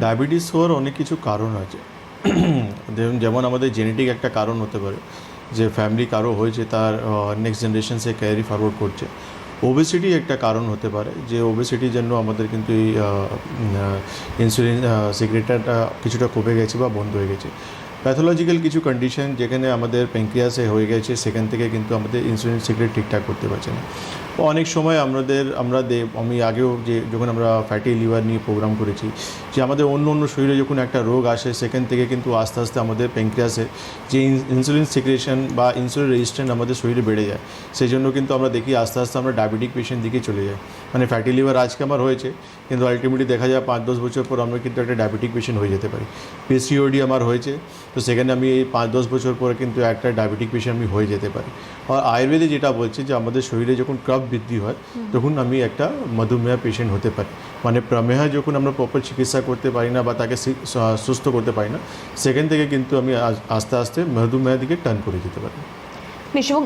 Diabetes হওয়ার অনেক কিছু কারণ আছে। যেমন আমাদের জেনেটিক একটা কারণ হতে পারে, যে ফ্যামিলি কারো হয়েছে, তার নেক্সট জেনারেশন সে ক্যারি ফরওয়ার্ড করছে। ওবেসিটি একটা কারণ হতে পারে, যে ওবেসিটির জন্য আমাদের কিন্তু এই ইনসুলিন সিক্রেটটা কিছুটা কমে গেছে বা বন্ধ হয়ে গেছে। প্যাথোলজিক্যাল কিছু কন্ডিশন যেখানে আমাদের প্যানক্রিয়াসে হয়ে গেছে, সেখান থেকে কিন্তু আমাদের ইনসুলিন সিক্রেট ঠিকঠাক করতে পারছে না। অনেক সময় আমি আগেও যে যখন আমরা ফ্যাটি লিভার নিয়ে প্রোগ্রাম করেছি, যে আমাদের অন্য অন্য শরীরে যখন একটা রোগ আসে, সেখান থেকে কিন্তু আস্তে আস্তে আমাদের প্যানক্রিয়াসে যে ইনসুলিন সিক্রেশন বা ইনসুলিন রেজিস্ট্যান্ট আমাদের শরীরে বেড়ে যায়। সেই জন্য কিন্তু আমরা দেখি আস্তে আস্তে আমরা ডায়াবেটিক পেশেন্ট দিকে চলে যাই। মানে ফ্যাটি লিভার আজকে আমার হয়েছে, কিন্তু আলটিমেটলি দেখা যায় 5-10 বছর পর আমরা কিন্তু একটা ডায়াবেটিক পেশেন্ট হয়ে যেতে পারি। পিসিওডি আমার হয়েছে, তো সেখানে আমি এই 5-10 বছর পরে কিন্তু একটা ডায়াবেটিক পেশেন্ট আমি হয়ে যেতে পারি। আর আয়ুর্বেদে যেটা বলছে যে আমাদের শরীরে যখন কফ বৃদ্ধি হয়, তখন আমি একটা মধুমেহ পেশেন্ট হতে পারি। মানে প্রমেহ যখন আমরা প্রপার চিকিৎসা করতে পারি না বা তাকে সুস্থ করতে পারি না, সেখান থেকে কিন্তু আমি আস্তে আস্তে মধুমেহ দিকে টার্ন করে যেতে পারি। বেশ, এবং